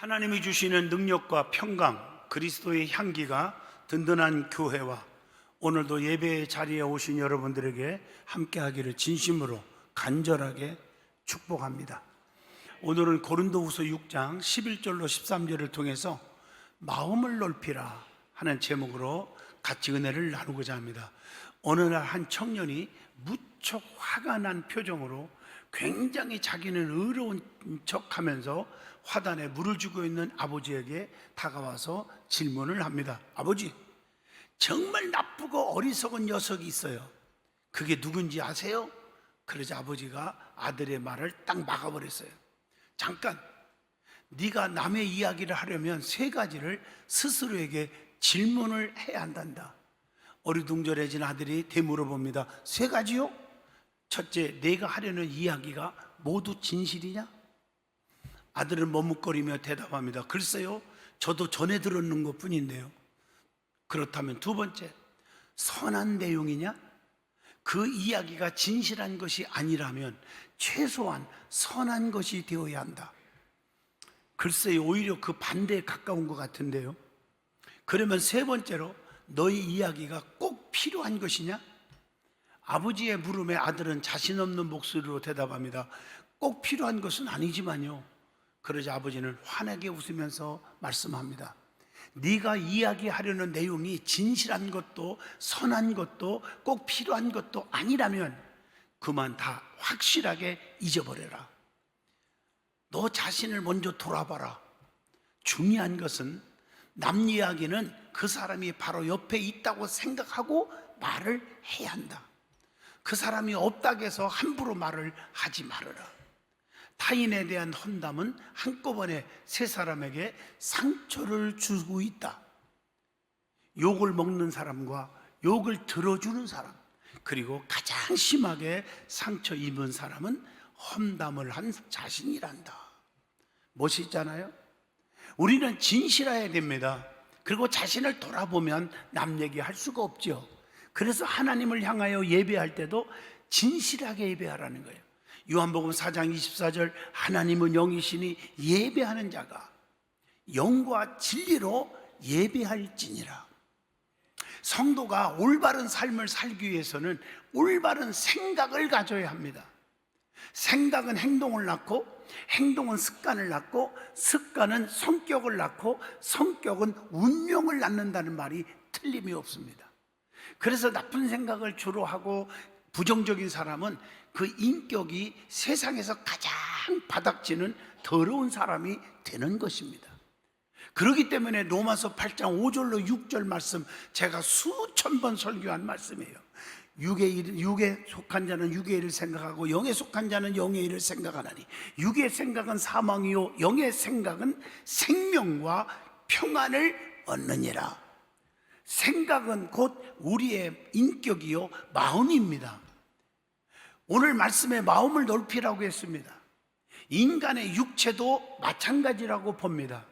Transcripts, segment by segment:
하나님이 주시는 능력과 평강, 그리스도의 향기가 든든한 교회와 오늘도 예배의 자리에 오신 여러분들에게 함께하기를 진심으로 간절하게 축복합니다. 오늘은 고린도후서 6장 11절로 13절을 통해서 마음을 넓히라 하는 제목으로 같이 은혜를 나누고자 합니다. 어느 날 한 청년이 무척 화가 난 표정으로 굉장히 자기는 의로운 척하면서 화단에 물을 주고 있는 아버지에게 다가와서 질문을 합니다. 아버지, 정말 나쁘고 어리석은 녀석이 있어요. 그게 누군지 아세요? 그러자 아버지가 아들의 말을 딱 막아버렸어요. 잠깐, 네가 남의 이야기를 하려면 세 가지를 스스로에게 질문을 해야 한단다. 어리둥절해진 아들이 되물어봅니다. 세 가지요? 첫째, 내가 하려는 이야기가 모두 진실이냐? 아들은 머뭇거리며 대답합니다. 글쎄요, 저도 전해 들었는 것 뿐인데요. 그렇다면 두 번째, 선한 내용이냐? 그 이야기가 진실한 것이 아니라면 최소한 선한 것이 되어야 한다. 글쎄요, 오히려 그 반대에 가까운 것 같은데요. 그러면 세 번째로, 너희 이야기가 꼭 필요한 것이냐? 아버지의 물음에 아들은 자신 없는 목소리로 대답합니다. 꼭 필요한 것은 아니지만요. 그러자 아버지는 환하게 웃으면서 말씀합니다. 네가 이야기하려는 내용이 진실한 것도 선한 것도 꼭 필요한 것도 아니라면 그만 다 확실하게 잊어버려라. 너 자신을 먼저 돌아봐라. 중요한 것은 남 이야기는 그 사람이 바로 옆에 있다고 생각하고 말을 해야 한다. 그 사람이 없다고 해서 함부로 말을 하지 말아라. 타인에 대한 험담은 한꺼번에 세 사람에게 상처를 주고 있다. 욕을 먹는 사람과 욕을 들어주는 사람, 그리고 가장 심하게 상처 입은 사람은 험담을 한 자신이란다. 멋있잖아요? 우리는 진실해야 됩니다. 그리고 자신을 돌아보면 남 얘기할 수가 없죠. 그래서 하나님을 향하여 예배할 때도 진실하게 예배하라는 거예요. 요한복음 4장 24절, 하나님은 영이시니 예배하는 자가 영과 진리로 예배할지니라. 성도가 올바른 삶을 살기 위해서는 올바른 생각을 가져야 합니다. 생각은 행동을 낳고, 행동은 습관을 낳고, 습관은 성격을 낳고, 성격은 운명을 낳는다는 말이 틀림이 없습니다. 그래서 나쁜 생각을 주로 하고 부정적인 사람은 그 인격이 세상에서 가장 바닥지는 더러운 사람이 되는 것입니다. 그렇기 때문에 로마서 8장 5절로 6절 말씀, 제가 수천 번 설교한 말씀이에요. 육에 속한 자는 육의 일을 생각하고 영에 속한 자는 영의 일을 생각하나니 육의 생각은 사망이요 영의 생각은 생명과 평안을 얻느니라. 생각은 곧 우리의 인격이요 마음입니다. 오늘 말씀에 마음을 넓히라고 했습니다. 인간의 육체도 마찬가지라고 봅니다.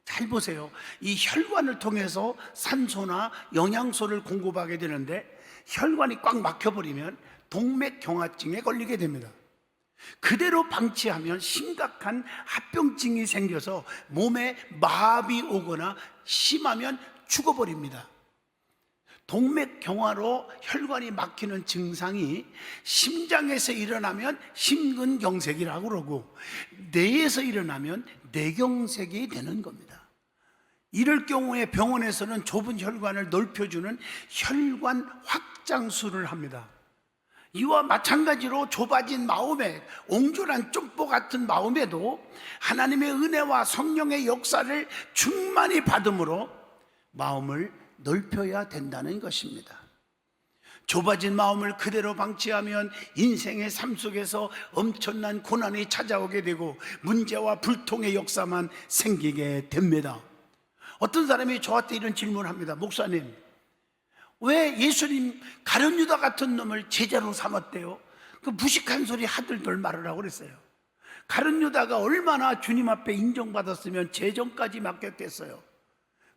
잘 보세요. 이 혈관을 통해서 산소나 영양소를 공급하게 되는데 혈관이 꽉 막혀버리면 동맥경화증에 걸리게 됩니다. 그대로 방치하면 심각한 합병증이 생겨서 몸에 마비 오거나 심하면 죽어버립니다. 동맥경화로 혈관이 막히는 증상이 심장에서 일어나면 심근경색이라고 그러고 뇌에서 일어나면 뇌경색이 되는 겁니다. 이럴 경우에 병원에서는 좁은 혈관을 넓혀주는 혈관 확장술을 합니다. 이와 마찬가지로 좁아진 마음에, 옹졸한 쪽보 같은 마음에도 하나님의 은혜와 성령의 역사를 충만히 받음으로 마음을 넓혀야 된다는 것입니다. 좁아진 마음을 그대로 방치하면 인생의 삶 속에서 엄청난 고난이 찾아오게 되고 문제와 불통의 역사만 생기게 됩니다. 어떤 사람이 저한테 이런 질문을 합니다. 목사님, 왜 예수님 가룟 유다 같은 놈을 제자로 삼았대요? 그 무식한 소리 하들들 말을 하고 그랬어요. 가룟 유다가 얼마나 주님 앞에 인정받았으면 재정까지 맡겼겠어요.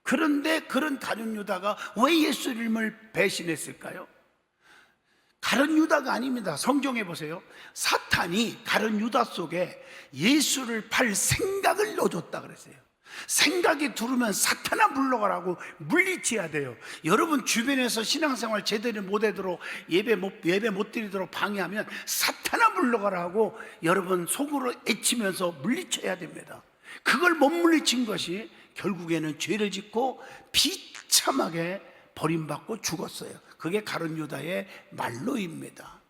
그런데 그런 가룟 유다가 왜 예수님을 배신했을까요? 가룟 유다가 아닙니다. 성경에 보세요. 사탄이 가룟 유다 속에 예수를 팔 생각을 넣어줬다 그랬어요. 생각이 들으면 사탄아 물러가라고 물리쳐야 돼요. 여러분 주변에서 신앙생활 제대로 못하도록 예배 못 드리도록 방해하면 사탄아 물러가라고 여러분 속으로 애치면서 물리쳐야 됩니다. 그걸 못 물리친 것이 결국에는 죄를 짓고 비참하게 버림받고 죽었어요. 그게 가룟 유다의 말로입니다.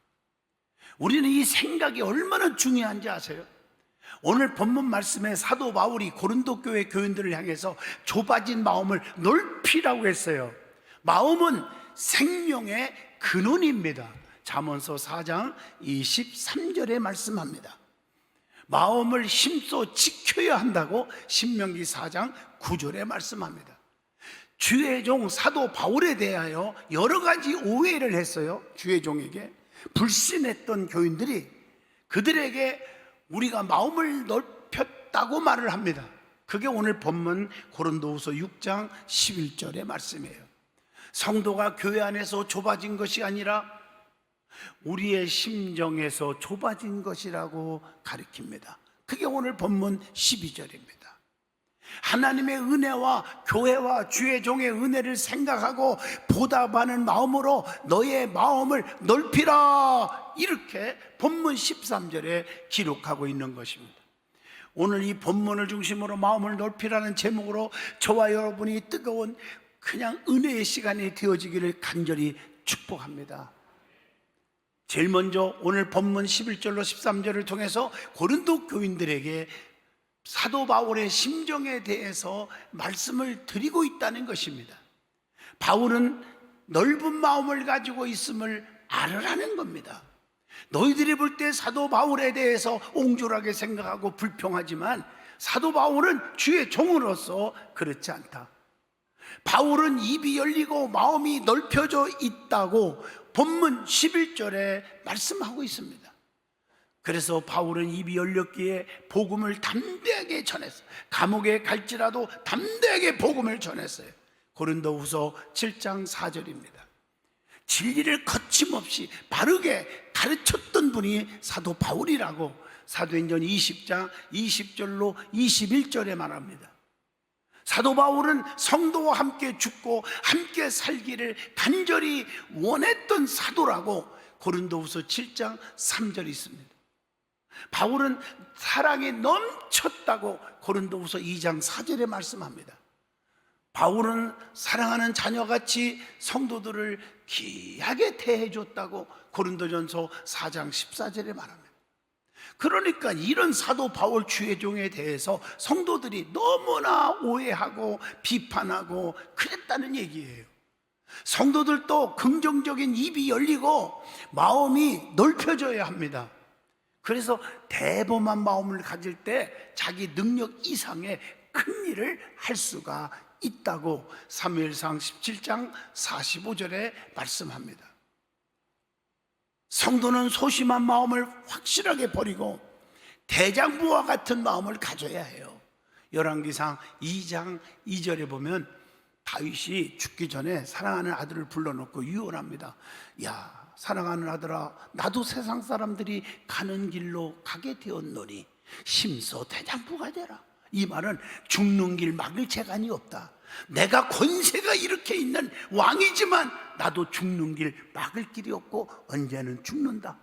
우리는 이 생각이 얼마나 중요한지 아세요? 오늘 본문 말씀에 사도 바울이 고린도 교회 교인들을 향해서 좁아진 마음을 넓히라고 했어요. 마음은 생명의 근원입니다. 잠언서 4장 23절에 말씀합니다. 마음을 힘써 지켜야 한다고 신명기 4장 9절에 말씀합니다. 주의 종 사도 바울에 대하여 여러 가지 오해를 했어요. 주의 종에게 불신했던 교인들이 그들에게 우리가 마음을 넓혔다고 말을 합니다. 그게 오늘 본문 고린도후서 6장 11절의 말씀이에요. 성도가 교회 안에서 좁아진 것이 아니라 우리의 심정에서 좁아진 것이라고 가리킵니다. 그게 오늘 본문 12절입니다. 하나님의 은혜와 교회와 주의 종의 은혜를 생각하고 보답하는 마음으로 너의 마음을 넓히라, 이렇게 본문 13절에 기록하고 있는 것입니다. 오늘 이 본문을 중심으로 마음을 넓히라는 제목으로 저와 여러분이 뜨거운 그냥 은혜의 시간이 되어지기를 간절히 축복합니다. 제일 먼저 오늘 본문 11절로 13절을 통해서 고린도 교인들에게 사도 바울의 심정에 대해서 말씀을 드리고 있다는 것입니다. 바울은 넓은 마음을 가지고 있음을 알으라는 겁니다. 너희들이 볼 때 사도 바울에 대해서 옹졸하게 생각하고 불평하지만 사도 바울은 주의 종으로서 그렇지 않다. 바울은 입이 열리고 마음이 넓혀져 있다고 본문 11절에 말씀하고 있습니다. 그래서 바울은 입이 열렸기에 복음을 담대하게 전했어요. 감옥에 갈지라도 담대하게 복음을 전했어요. 고린도후서 7장 4절입니다. 진리를 거침없이 바르게 가르쳤던 분이 사도 바울이라고 사도행전 20장 20절로 21절에 말합니다. 사도 바울은 성도와 함께 죽고 함께 살기를 간절히 원했던 사도라고 고린도후서 7장 3절이 있습니다. 바울은 사랑이 넘쳤다고 고린도후서 2장 4절에 말씀합니다. 바울은 사랑하는 자녀같이 성도들을 귀하게 대해줬다고 고린도전서 4장 14절에 말합니다. 그러니까 이런 사도 바울 주의 종에 대해서 성도들이 너무나 오해하고 비판하고 그랬다는 얘기예요. 성도들도 긍정적인 입이 열리고 마음이 넓혀져야 합니다. 그래서 대범한 마음을 가질 때 자기 능력 이상의 큰 일을 할 수가 있다고 사무엘상 17장 45절에 말씀합니다. 성도는 소심한 마음을 확실하게 버리고 대장부와 같은 마음을 가져야 해요. 열왕기상 2장 2절에 보면 다윗이 죽기 전에 사랑하는 아들을 불러놓고 유언합니다. 야, 사랑하는 아들아, 나도 세상 사람들이 가는 길로 가게 되었노니 심서 대장부가 되라. 이 말은 죽는 길 막을 재간이 없다. 내가 권세가 이렇게 있는 왕이지만 나도 죽는 길 막을 길이 없고 언제는 죽는다.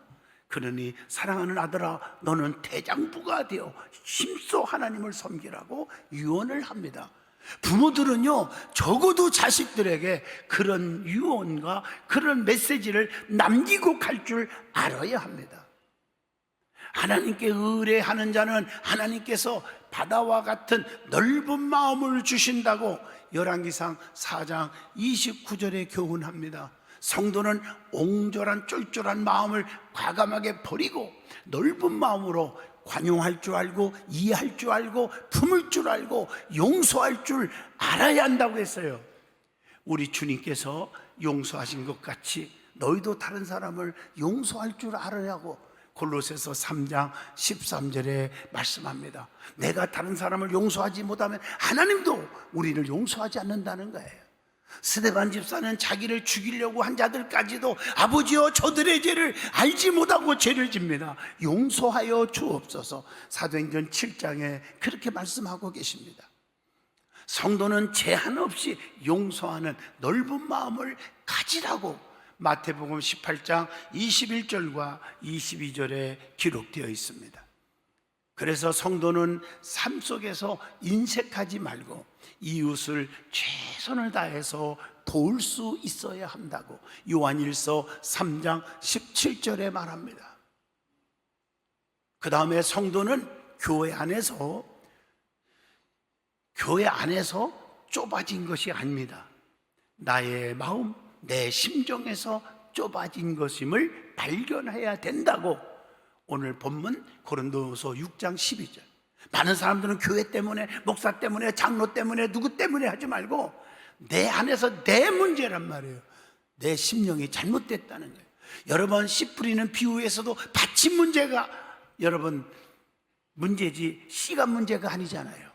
그러니 사랑하는 아들아, 너는 대장부가 되어 힘써 하나님을 섬기라고 유언을 합니다. 부모들은요, 적어도 자식들에게 그런 유언과 그런 메시지를 남기고 갈 줄 알아야 합니다. 하나님께 의뢰하는 자는 하나님께서 바다와 같은 넓은 마음을 주신다고 열왕기상 4장 29절에 교훈합니다. 성도는 옹졸한 쫄쫄한 마음을 과감하게 버리고 넓은 마음으로 관용할 줄 알고 이해할 줄 알고 품을 줄 알고 용서할 줄 알아야 한다고 했어요. 우리 주님께서 용서하신 것 같이 너희도 다른 사람을 용서할 줄 알으라고 골로새서 3장 13절에 말씀합니다. 내가 다른 사람을 용서하지 못하면 하나님도 우리를 용서하지 않는다는 거예요. 스데반 집사는 자기를 죽이려고 한 자들까지도 아버지여 저들의 죄를 알지 못하고 죄를 집니다, 용서하여 주옵소서. 사도행전 7장에 그렇게 말씀하고 계십니다. 성도는 제한 없이 용서하는 넓은 마음을 가지라고 마태복음 18장 21절과 22절에 기록되어 있습니다. 그래서 성도는 삶 속에서 인색하지 말고 이웃을 최선을 다해서 도울 수 있어야 한다고 요한일서 3장 17절에 말합니다. 그 다음에 성도는 교회 안에서 좁아진 것이 아닙니다. 나의 마음, 내 심정에서 좁아진 것임을 발견해야 된다고 오늘 본문 고린도후서 6장 12절. 많은 사람들은 교회 때문에, 목사 때문에, 장로 때문에, 누구 때문에 하지 말고 내 안에서 내 문제란 말이에요. 내 심령이 잘못됐다는 거예요. 여러분, 씨 뿌리는 비유에서도 밭이 문제가 여러분 문제지 씨가 문제가 아니잖아요.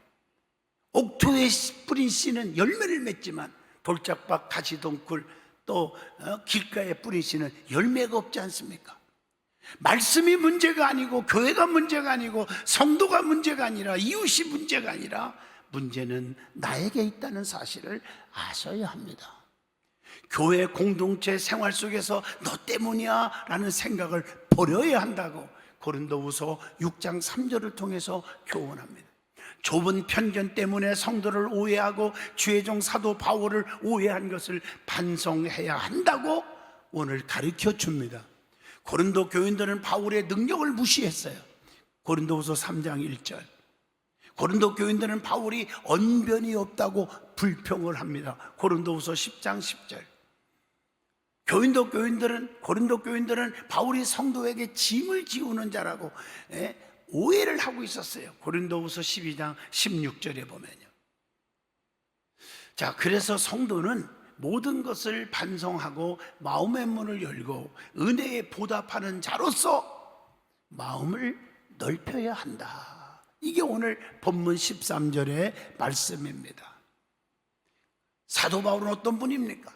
옥토에 뿌린 씨는 열매를 맺지만 돌짝밭, 가시덩굴, 또 길가에 뿌린 씨는 열매가 없지 않습니까? 말씀이 문제가 아니고, 교회가 문제가 아니고, 성도가 문제가 아니라, 이웃이 문제가 아니라 문제는 나에게 있다는 사실을 아셔야 합니다. 교회 공동체 생활 속에서 너 때문이야 라는 생각을 버려야 한다고 고린도후서 6장 3절을 통해서 교훈합니다. 좁은 편견 때문에 성도를 오해하고 주의 종 사도 바울을 오해한 것을 반성해야 한다고 오늘 가르쳐 줍니다. 고린도 교인들은 바울의 능력을 무시했어요. 고린도후서 3장 1절. 고린도 교인들은 바울이 언변이 없다고 불평을 합니다. 고린도후서 10장 10절. 고린도 교인들은 바울이 성도에게 짐을 지우는 자라고 오해를 하고 있었어요. 고린도후서 12장 16절에 보면요. 자, 그래서 성도는 모든 것을 반성하고 마음의 문을 열고 은혜에 보답하는 자로서 마음을 넓혀야 한다. 이게 오늘 본문 13절의 말씀입니다. 사도 바울은 어떤 분입니까?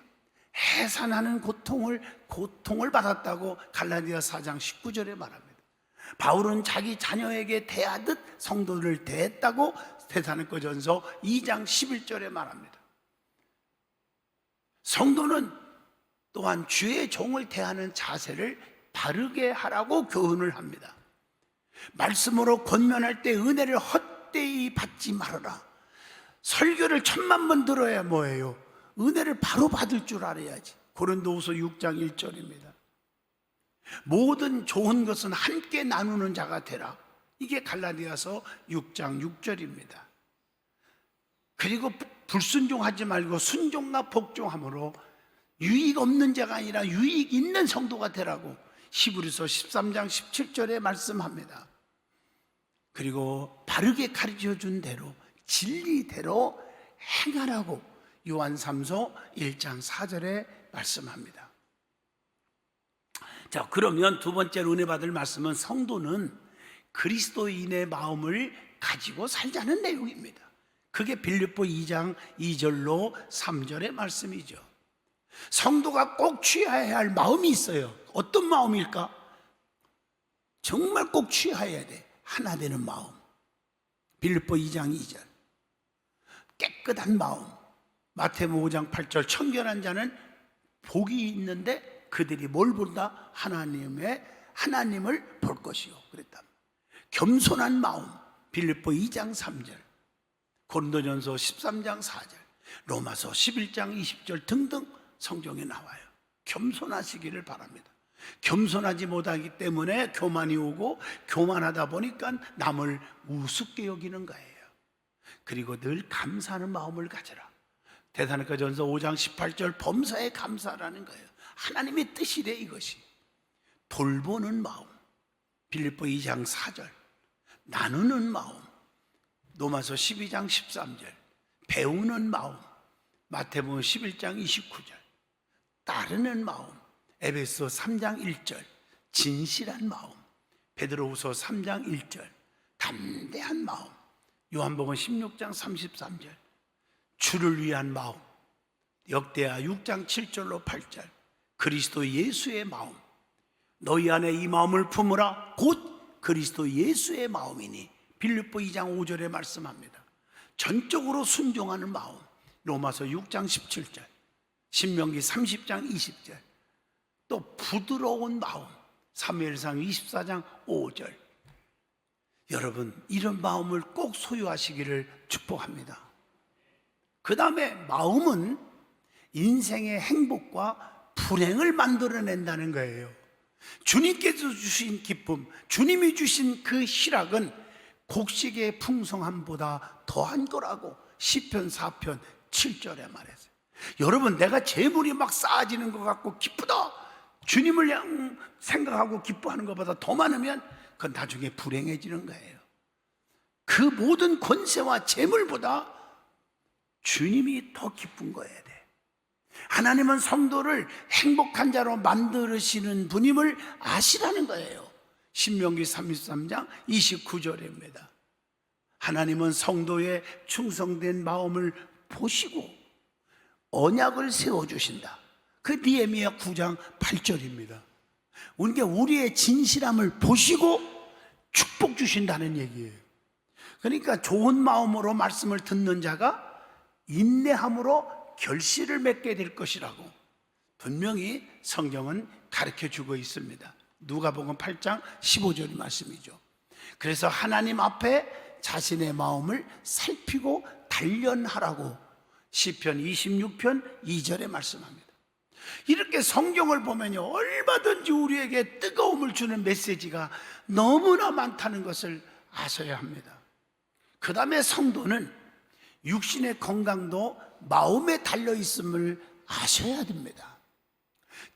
해산하는 고통을 받았다고 갈라디아 4장 19절에 말합니다. 바울은 자기 자녀에게 대하듯 성도를 대했다고 데살로니가전서 2장 11절에 말합니다. 성도는 또한 주의 종을 대하는 자세를 바르게 하라고 교훈을 합니다. 말씀으로 권면할 때 은혜를 헛되이 받지 말아라. 설교를 1000만 들어야 뭐예요? 은혜를 바로 받을 줄 알아야지. 고린도후서 6장 1절입니다. 모든 좋은 것은 함께 나누는 자가 되라. 이게 갈라디아서 6장 6절입니다. 그리고 불순종하지 말고 순종과 복종함으로 유익 없는 자가 아니라 유익 있는 성도가 되라고 히브리서 13장 17절에 말씀합니다. 그리고 바르게 가르쳐준 대로 진리대로 행하라고 요한 3서 1장 4절에 말씀합니다. 자, 그러면 두 번째로 은혜 받을 말씀은 성도는 그리스도인의 마음을 가지고 살자는 내용입니다. 그게 빌립보 2장 2절로 3절의 말씀이죠. 성도가 꼭 취해야 할 마음이 있어요. 어떤 마음일까? 정말 꼭 취해야 돼. 하나 되는 마음. 빌립보 2장 2절. 깨끗한 마음. 마태복음 5장 8절. 청결한 자는 복이 있는데 그들이 뭘 본다? 하나님을 볼 것이요. 그랬다. 겸손한 마음. 빌립보 2장 3절. 고린도전서 13장 4절, 로마서 11장 20절 등등 성경에 나와요. 겸손하시기를 바랍니다. 겸손하지 못하기 때문에 교만이 오고 교만하다 보니까 남을 우습게 여기는 거예요. 그리고 늘 감사하는 마음을 가져라. 데살로니가전서 5장 18절 범사에 감사라는 거예요. 하나님의 뜻이래 이것이. 돌보는 마음. 빌립보 2장 4절. 나누는 마음. 로마서 12장 13절. 배우는 마음. 마태복음 11장 29절. 따르는 마음. 에베소 3장 1절. 진실한 마음. 베드로후서 3장 1절. 담대한 마음. 요한복음 16장 33절. 주를 위한 마음. 역대하 6장 7절로 8절. 그리스도 예수의 마음, 너희 안에 이 마음을 품으라. 곧 그리스도 예수의 마음이니. 빌립보 2장 5절에 말씀합니다. 전적으로 순종하는 마음. 로마서 6장 17절, 신명기 30장 20절. 또 부드러운 마음, 사무엘상 24장 5절. 여러분, 이런 마음을 꼭 소유하시기를 축복합니다. 그 다음에 마음은 인생의 행복과 불행을 만들어낸다는 거예요. 주님께서 주신 기쁨, 주님이 주신 그 희락은 곡식의 풍성함보다 더한 거라고 시편 4편 7절에 말했어요. 여러분, 내가 재물이 막 쌓아지는 것 같고 기쁘다, 주님을 생각하고 기뻐하는 것보다 더 많으면 그건 나중에 불행해지는 거예요. 그 모든 권세와 재물보다 주님이 더 기쁜 거여야 돼. 하나님은 성도를 행복한 자로 만드시는 분임을 아시라는 거예요. 신명기 33장 29절입니다. 하나님은 성도의 충성된 마음을 보시고 언약을 세워주신다. 그 느헤미야 9장 8절입니다. 그러니까 우리의 진실함을 보시고 축복 주신다는 얘기예요. 그러니까 좋은 마음으로 말씀을 듣는 자가 인내함으로 결실을 맺게 될 것이라고 분명히 성경은 가르쳐주고 있습니다. 누가복음 8장 15절 말씀이죠. 그래서 하나님 앞에 자신의 마음을 살피고 단련하라고 시편 26편 2절에 말씀합니다. 이렇게 성경을 보면요, 얼마든지 우리에게 뜨거움을 주는 메시지가 너무나 많다는 것을 아셔야 합니다. 그 다음에 성도는 육신의 건강도 마음에 달려있음을 아셔야 됩니다.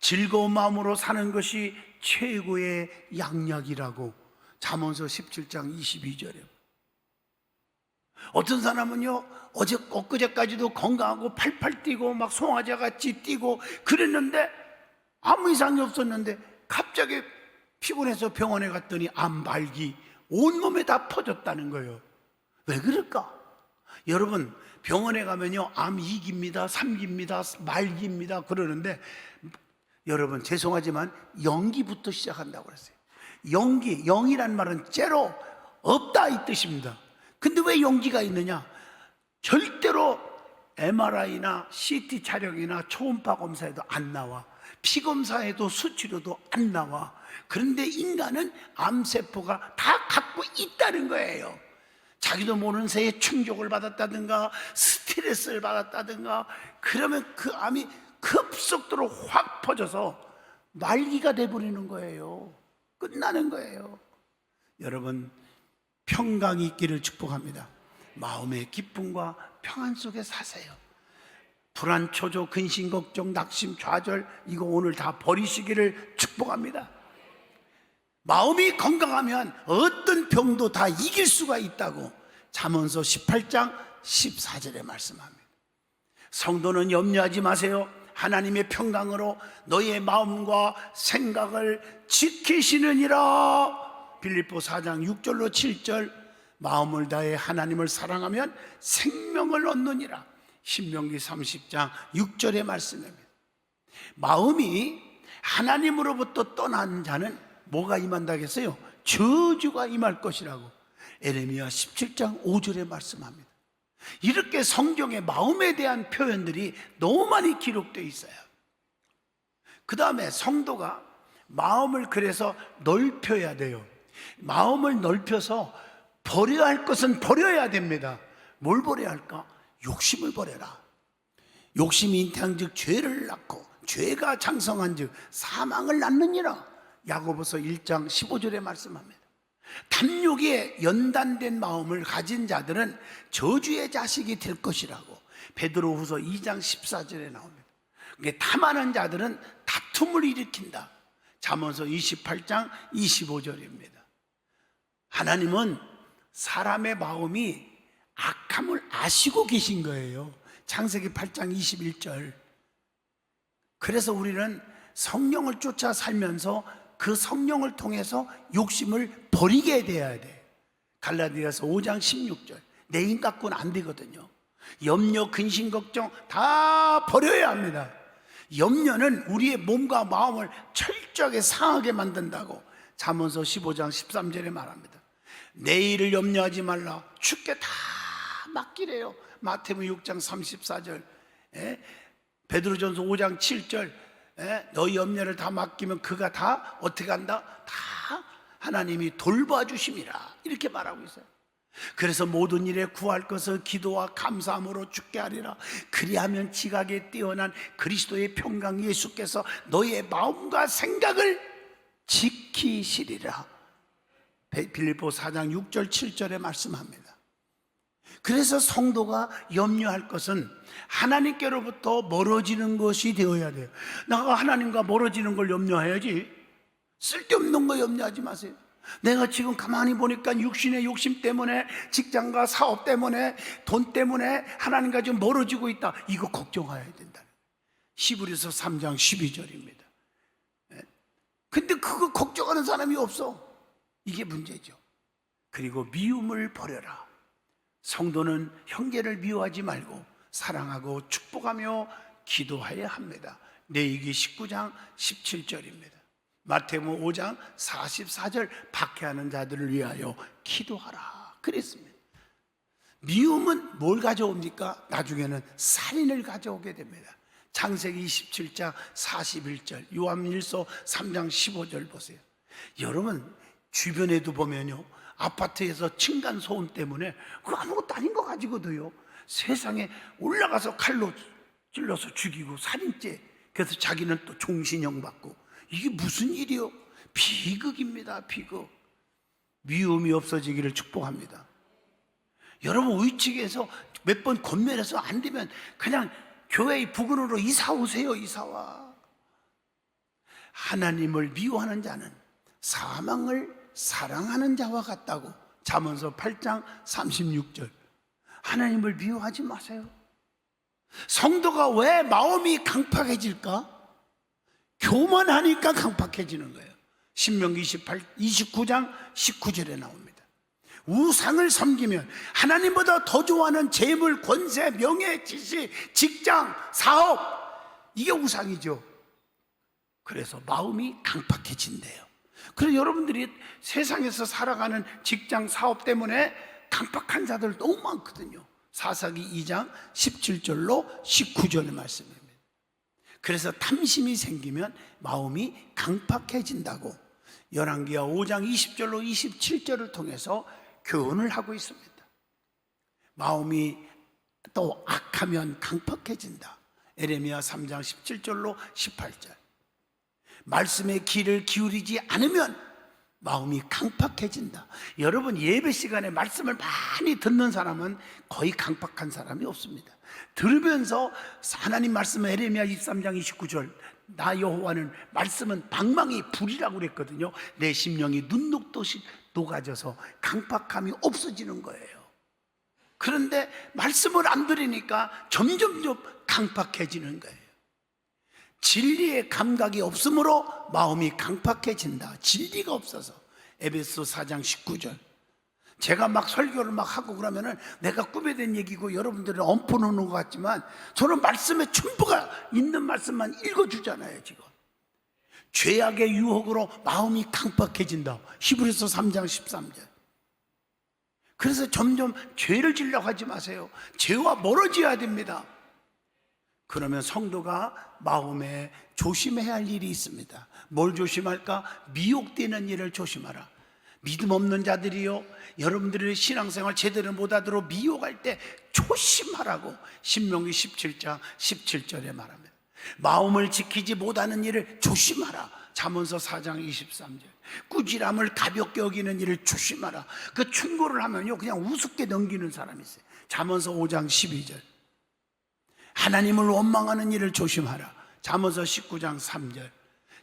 즐거운 마음으로 사는 것이 최고의 양약이라고 잠언서 17장 22절에. 어떤 사람은요, 엊그제까지도 건강하고 팔팔 뛰고 막 송아지같이 뛰고 그랬는데 아무 이상이 없었는데 갑자기 피곤해서 병원에 갔더니 암 말기 온몸에 다 퍼졌다는 거예요. 왜 그럴까? 여러분, 병원에 가면요, 암 2기입니다, 3기입니다, 말기입니다 그러는데, 여러분 죄송하지만 영기부터 시작한다고 그랬어요. 영기, 영이란 말은 제로, 없다 이 뜻입니다. 근데 왜 영기가 있느냐? 절대로 MRI나 CT 촬영이나 초음파 검사에도 안 나와, 피검사에도 수치료도 안 나와. 그런데 인간은 암세포가 다 갖고 있다는 거예요. 자기도 모르는 새에 충격을 받았다든가 스트레스를 받았다든가 그러면 그 암이 급속도로 확 퍼져서 말기가 돼버리는 거예요. 끝나는 거예요. 여러분, 평강이 있기를 축복합니다. 마음의 기쁨과 평안 속에 사세요. 불안, 초조, 근심, 걱정, 낙심, 좌절, 이거 오늘 다 버리시기를 축복합니다. 마음이 건강하면 어떤 병도 다 이길 수가 있다고 잠언서 18장 14절에 말씀합니다. 성도는 염려하지 마세요. 하나님의 평강으로 너희의 마음과 생각을 지키시느니라. 빌립보 4장 6절로 7절. 마음을 다해 하나님을 사랑하면 생명을 얻느니라. 신명기 30장 6절의 말씀입니다. 마음이 하나님으로부터 떠난 자는 뭐가 임한다겠어요? 저주가 임할 것이라고 에레미야 17장 5절에 말씀합니다. 이렇게 성경에 마음에 대한 표현들이 너무 많이 기록되어 있어요. 그 다음에 성도가 마음을 그래서 넓혀야 돼요. 마음을 넓혀서 버려야 할 것은 버려야 됩니다. 뭘 버려야 할까? 욕심을 버려라. 욕심이 잉태한즉 죄를 낳고 죄가 장성한즉 사망을 낳느니라. 야고보서 1장 15절에 말씀합니다. 탐욕에 연단된 마음을 가진 자들은 저주의 자식이 될 것이라고 베드로후서 2장 14절에 나옵니다. 탐하는 자들은 다툼을 일으킨다. 잠언서 28장 25절입니다. 하나님은 사람의 마음이 악함을 아시고 계신 거예요. 창세기 8장 21절. 그래서 우리는 성령을 쫓아 살면서 그 성령을 통해서 욕심을 버리게 돼야 돼. 갈라디아서 5장 16절. 내 힘 갖고는 안 되거든요. 염려, 근심, 걱정 다 버려야 합니다. 염려는 우리의 몸과 마음을 철저하게 상하게 만든다고 잠언서 15장 13절에 말합니다. 내일을 염려하지 말라. 주께 다 맡기래요. 마태복음 6장 34절, 베드로전서 5장 7절, 너희 염려를 다 맡기면 그가 다 어떻게 한다? 다 하나님이 돌봐주심이라, 이렇게 말하고 있어요. 그래서 모든 일에 구할 것을 기도와 감사함으로 주께 하리라. 그리하면 지각에 뛰어난 그리스도의 평강 예수께서 너희의 마음과 생각을 지키시리라. 빌립보 4장 6절 7절에 말씀합니다. 그래서 성도가 염려할 것은 하나님께로부터 멀어지는 것이 되어야 돼요. 내가 하나님과 멀어지는 걸 염려해야지, 쓸데없는 거 염려하지 마세요. 내가 지금 가만히 보니까 육신의 욕심 때문에, 직장과 사업 때문에, 돈 때문에 하나님과 좀 멀어지고 있다, 이거 걱정해야 된다. 히브리서 3장 12절입니다. 근데 그거 걱정하는 사람이 없어. 이게 문제죠. 그리고 미움을 버려라. 성도는 형제를 미워하지 말고 사랑하고 축복하며 기도해야 합니다. 레위기 19장 17절입니다. 마태복음 5장 44절, 박해하는 자들을 위하여 기도하라 그랬습니다. 미움은 뭘 가져옵니까? 나중에는 살인을 가져오게 됩니다. 창세기 27장 41절, 요한일서 3장 15절 보세요. 여러분 주변에도 보면요, 아파트에서 층간소음 때문에 그 아무것도 아닌 거 가지고도요 세상에 올라가서 칼로 찔러서 죽이고 살인죄, 그래서 자기는 또 종신형 받고, 이게 무슨 일이요? 비극입니다. 비극. 미움이 없어지기를 축복합니다. 여러분 우측에서 몇 번 권면해서 안 되면 그냥 교회의 부근으로 이사 오세요. 이사와. 하나님을 미워하는 자는 사망을 사랑하는 자와 같다고 잠언서 8장 36절. 하나님을 미워하지 마세요. 성도가 왜 마음이 강팍해질까? 교만하니까 강팍해지는 거예요. 신명기 29장 19절에 나옵니다. 우상을 섬기면 하나님보다 더 좋아하는 재물, 권세, 명예, 지식, 직장, 사업, 이게 우상이죠. 그래서 마음이 강팍해진대요. 그래서 여러분들이 세상에서 살아가는 직장, 사업 때문에 강팍한 자들 너무 많거든요. 사사기 2장 17절로 19절의 말씀입니다. 그래서 탐심이 생기면 마음이 강팍해진다고 열왕기하 5장 20절로 27절을 통해서 교훈을 하고 있습니다. 마음이 또 악하면 강팍해진다. 에레미야 3장 17절로 18절. 말씀의 귀를 기울이지 않으면 마음이 강팍해진다. 여러분 예배 시간에 말씀을 많이 듣는 사람은 거의 강팍한 사람이 없습니다. 들으면서 하나님 말씀, 에레미야 23장 29절, 나 여호와는 말씀은 방망이 불이라고 그랬거든요. 내 심령이 눈 녹듯이 녹아져서 강팍함이 없어지는 거예요. 그런데 말씀을 안 들으니까 점점점 강팍해지는 거예요. 진리의 감각이 없으므로 마음이 강팍해진다. 진리가 없어서. 에베소 4장 19절. 제가 막 설교를 막 하고 그러면은 내가 꿈에 된 얘기고 여러분들은 엎어놓는 것 같지만 저는 말씀에 전부가 있는 말씀만 읽어주잖아요. 지금 죄악의 유혹으로 마음이 강팍해진다. 히브리서 3장 13절. 그래서 점점 죄를 지려고 하지 마세요. 죄와 멀어져야 됩니다. 그러면 성도가 마음에 조심해야 할 일이 있습니다. 뭘 조심할까? 미혹되는 일을 조심하라. 믿음 없는 자들이요, 여러분들의 신앙생활 제대로 못하도록 미혹할 때 조심하라고 신명기 17장 17절에 말합니다. 마음을 지키지 못하는 일을 조심하라. 잠언서 4장 23절. 꾸지람을 가볍게 여기는 일을 조심하라. 그 충고를 하면요 그냥 우습게 넘기는 사람이 있어요. 잠언서 5장 12절. 하나님을 원망하는 일을 조심하라. 잠언서 19장 3절.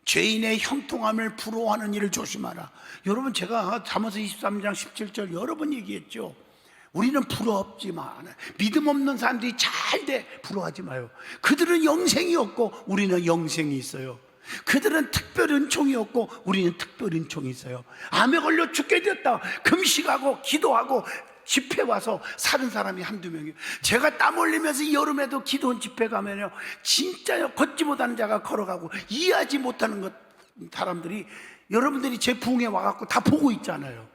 죄인의 형통함을 부러워하는 일을 조심하라. 여러분 제가 잠언서 23장 17절 여러 번 얘기했죠. 우리는 부럽지만 믿음 없는 사람들이 잘 돼 부러워하지 마요. 그들은 영생이 없고 우리는 영생이 있어요. 그들은 특별 은총이 없고 우리는 특별 은총이 있어요. 암에 걸려 죽게 되었다 금식하고 기도하고 집회 와서 사는 사람이 한두 명이에요. 제가 땀 흘리면서 여름에도 기도원 집회 가면요, 진짜요, 걷지 못하는 자가 걸어가고 이해하지 못하는 사람들이, 여러분들이 제 부흥에 와갖고 다 보고 있잖아요.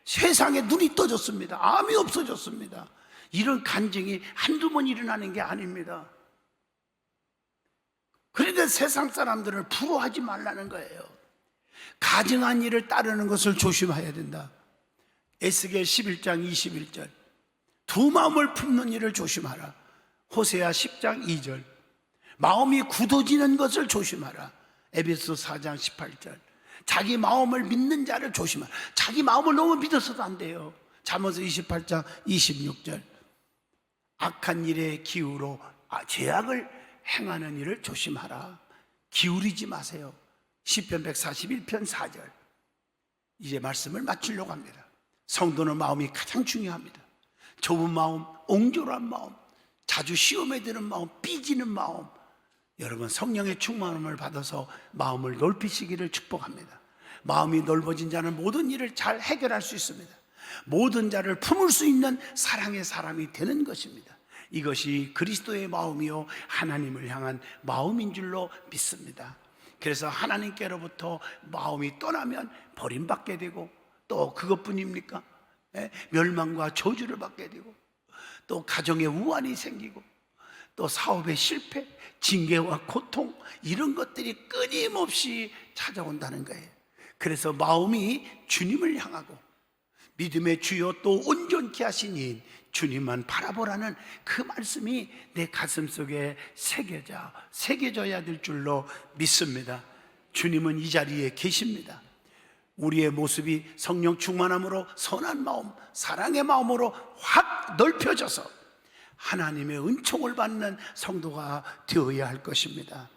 세상에 눈이 떠졌습니다. 암이 없어졌습니다. 이런 간증이 한두 번 일어나는 게 아닙니다. 그런데 세상 사람들을 부러워하지 말라는 거예요. 가증한 일을 따르는 것을 조심해야 된다. 에스겔 11장 21절, 두 마음을 품는 일을 조심하라. 호세아 10장 2절, 마음이 굳어지는 것을 조심하라. 에베소 4장 18절, 자기 마음을 믿는 자를 조심하라. 자기 마음을 너무 믿어서도 안 돼요. 잠언서 28장 26절, 악한 일에 기울어 죄악을 행하는 일을 조심하라. 기울이지 마세요. 시편 141편 4절. 이제 말씀을 마치려고 합니다. 성도는 마음이 가장 중요합니다. 좁은 마음, 옹졸한 마음, 자주 시험에 드는 마음, 삐지는 마음, 여러분 성령의 충만함을 받아서 마음을 넓히시기를 축복합니다. 마음이 넓어진 자는 모든 일을 잘 해결할 수 있습니다. 모든 자를 품을 수 있는 사랑의 사람이 되는 것입니다. 이것이 그리스도의 마음이요 하나님을 향한 마음인 줄로 믿습니다. 그래서 하나님께로부터 마음이 떠나면 버림받게 되고, 또 그것뿐입니까? 멸망과 저주를 받게 되고, 또 가정에 우환이 생기고, 또 사업의 실패, 징계와 고통, 이런 것들이 끊임없이 찾아온다는 거예요. 그래서 마음이 주님을 향하고 믿음의 주여 또 온전케 하시니 주님만 바라보라는 그 말씀이 내 가슴 속에 새겨져야 될 줄로 믿습니다. 주님은 이 자리에 계십니다. 우리의 모습이 성령 충만함으로 선한 마음, 사랑의 마음으로 확 넓혀져서 하나님의 은총을 받는 성도가 되어야 할 것입니다.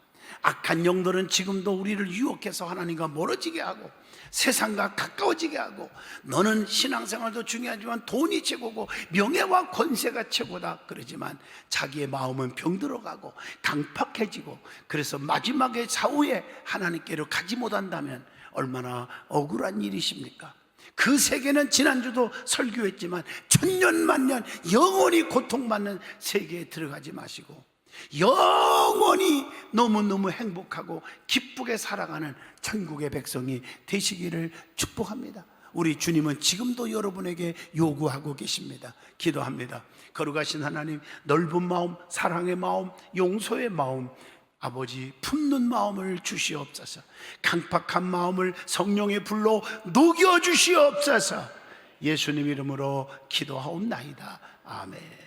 악한 영들은 지금도 우리를 유혹해서 하나님과 멀어지게 하고 세상과 가까워지게 하고, 너는 신앙생활도 중요하지만 돈이 최고고 명예와 권세가 최고다 그러지만 자기의 마음은 병들어가고 강팍해지고, 그래서 마지막에 사후에 하나님께로 가지 못한다면 얼마나 억울한 일이십니까? 그 세계는 지난주도 설교했지만 천년만년 영원히 고통받는 세계에 들어가지 마시고 영원히 너무너무 행복하고 기쁘게 살아가는 천국의 백성이 되시기를 축복합니다. 우리 주님은 지금도 여러분에게 요구하고 계십니다. 기도합니다. 거룩하신 하나님, 넓은 마음, 사랑의 마음, 용서의 마음, 아버지 품는 마음을 주시옵소서. 강팍한 마음을 성령의 불로 녹여 주시옵소서. 예수님 이름으로 기도하옵나이다. 아멘.